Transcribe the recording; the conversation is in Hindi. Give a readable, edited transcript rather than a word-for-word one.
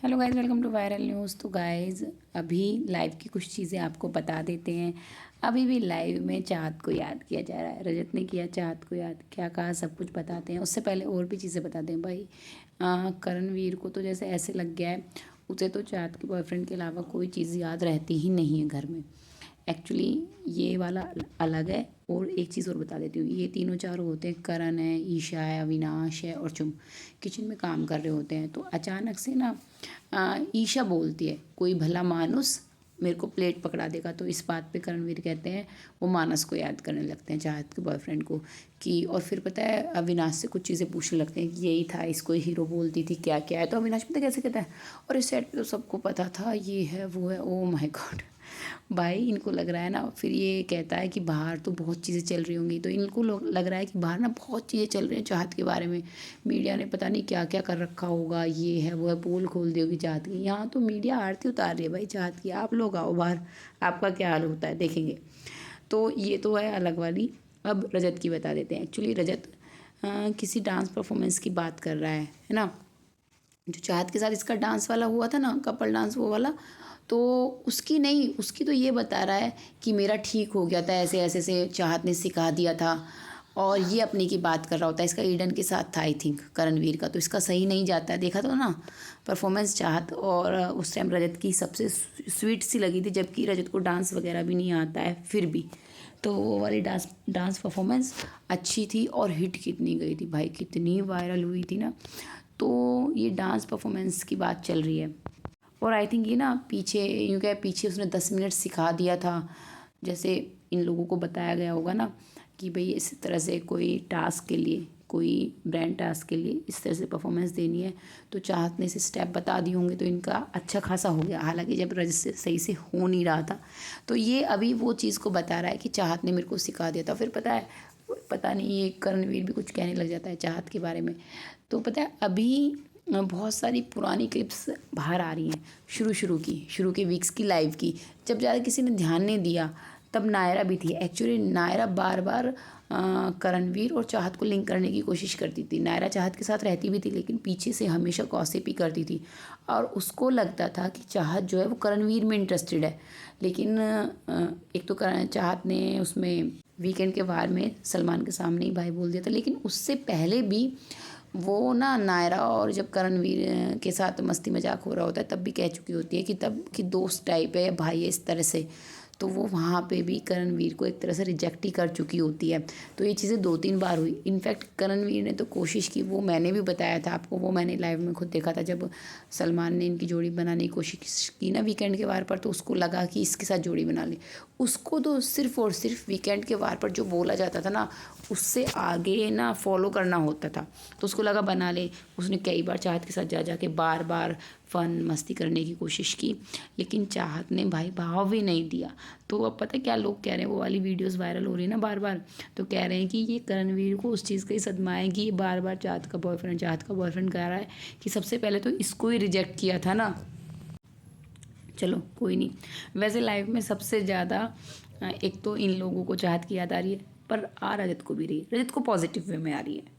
Hello guys, welcome to viral news. तो गाइज़ अभी लाइव की कुछ चीज़ें आपको बता देते हैं। अभी भी लाइव में चाहत को याद किया जा रहा है। रजत ने किया चाहत को याद, क्या कहा सब कुछ बताते हैं। उससे पहले और भी चीज़ें बताते हैं भाई। करणवीर को तो जैसे ऐसे लग गया है, उसे तो चाहत के बॉयफ्रेंड के अलावा कोई चीज़ याद रहती ही नहीं है घर में। एक्चुअली ये वाला अलग है। और एक चीज़ और बता देती हूँ, ये तीनों चारों होते हैं, करण है, ईशा है, अविनाश है और चुम किचन में काम कर रहे होते हैं। तो अचानक से ना ईशा बोलती है, कोई भला मानुस मेरे को प्लेट पकड़ा देगा। तो इस बात पे करणवीर कहते हैं, वो मानस को याद करने लगते हैं, चाहत के बॉयफ्रेंड को। कि और फिर पता है अविनाश से कुछ चीज़ें पूछने लगते हैं कि यही था, इसको हीरो बोलती थी, क्या क्या है। तो अविनाश पता कैसे कहता है, और इस सेट पे तो सबको पता था, ये है वो है। ओ माय गॉड भाई, इनको लग रहा है ना। फिर ये कहता है कि बाहर तो बहुत चीज़ें चल रही होंगी। तो इनको लग रहा है कि बाहर ना बहुत चीज़ें चल रही हैं चाहत के बारे में। मीडिया ने पता नहीं क्या क्या कर रखा होगा, ये है वो है, पोल खोल दी होगी चाहत की। यहाँ तो मीडिया आरती उतार रही है भाई चाहत की। आप लोग आओ बाहर, आपका क्या हाल होता है देखेंगे। तो ये तो है अलग वाली। अब रजत की बता देते हैं। एक्चुअली रजत किसी डांस परफॉर्मेंस की बात कर रहा है ना। जो चाहत के साथ इसका डांस वाला हुआ था ना, कपल डांस वो वाला, तो उसकी नहीं, उसकी तो ये बता रहा है कि मेरा ठीक हो गया था, ऐसे ऐसे से चाहत ने सिखा दिया था। और ये अपने की बात कर रहा होता है। इसका ईडन के साथ था आई थिंक करणवीर का, तो इसका सही नहीं जाता है। देखा तो ना परफॉर्मेंस चाहत। और उस टाइम रजत की सबसे स्वीट सी लगी थी, जबकि रजत को डांस वगैरह भी नहीं आता है फिर भी। तो वो वाली डांस परफॉर्मेंस अच्छी थी। और हिट कितनी गई थी भाई, कितनी वायरल हुई थी ना। तो ये डांस परफॉर्मेंस की बात चल रही है। और आई थिंक ये ना पीछे यूँ क्या, पीछे उसने 10 मिनट सिखा दिया था। जैसे इन लोगों को बताया गया होगा ना कि भाई इस तरह से कोई टास्क के लिए, कोई ब्रांड टास्क के लिए इस तरह से परफॉर्मेंस देनी है। तो चाहत ने इसे स्टेप बता दिए होंगे, तो इनका अच्छा खासा हो गया। हालांकि जब रजिस्टर सही से हो नहीं रहा था, तो ये अभी वो चीज़ को बता रहा है कि चाहत ने मेरे को सिखा दिया था। फिर पता नहीं ये करणवीर भी कुछ कहने लग जाता है चाहत के बारे में। तो पता है अभी बहुत सारी पुरानी क्लिप्स बाहर आ रही हैं, शुरू के वीक्स की लाइव की। जब ज़्यादा किसी ने ध्यान नहीं दिया, तब नायरा भी थी। एक्चुअली नायरा बार बार करणवीर और चाहत को लिंक करने की कोशिश करती थी। नायरा चाहत के साथ रहती भी थी, लेकिन पीछे से हमेशा गॉसिप ही करती थी। और उसको लगता था कि चाहत जो है वो करणवीर में इंटरेस्टेड है। लेकिन एक तो चाहत ने उसमें वीकेंड के वार में सलमान के सामने ही भाई बोल दिया था। लेकिन उससे पहले भी वो ना नायरा और जब करणवीर के साथ मस्ती मजाक हो रहा होता है, तब भी कह चुकी होती है कि तब कि दोस्त टाइप है या भाई है इस तरह से। तो वो वहाँ पे भी करणवीर को एक तरह से रिजेक्ट ही कर चुकी होती है। तो ये चीज़ें 2-3 बार हुई। इनफैक्ट करणवीर ने तो कोशिश की, वो मैंने भी बताया था आपको, वो मैंने लाइव में खुद देखा था। जब सलमान ने इनकी जोड़ी बनाने की कोशिश की ना वीकेंड के वार पर, तो उसको लगा कि इसके साथ जोड़ी बना ले। उसको तो सिर्फ और सिर्फ वीकेंड के वार पर जो बोला जाता था ना, उससे आगे ना फॉलो करना होता था। तो उसको लगा बना ले। उसने कई बार चाहत के साथ जा जा के बार बार फन मस्ती करने की कोशिश की, लेकिन चाहत ने भाई भाव भी नहीं दिया। तो अब पता है क्या लोग कह रहे हैं, वो वाली वीडियोस वायरल हो रही है ना बार बार, तो कह रहे हैं कि ये करणवीर को उस चीज़ का ही सदमा है कि ये बार बार चाहत का बॉयफ्रेंड कह रहा है कि सबसे पहले तो इसको ही रिजेक्ट किया था ना। चलो कोई नहीं। वैसे लाइफ में सबसे ज़्यादा एक तो इन लोगों को चाहत की याद आ रही है, पर आ रजत को भी रही है। रजत को पॉजिटिव वे में आ रही है।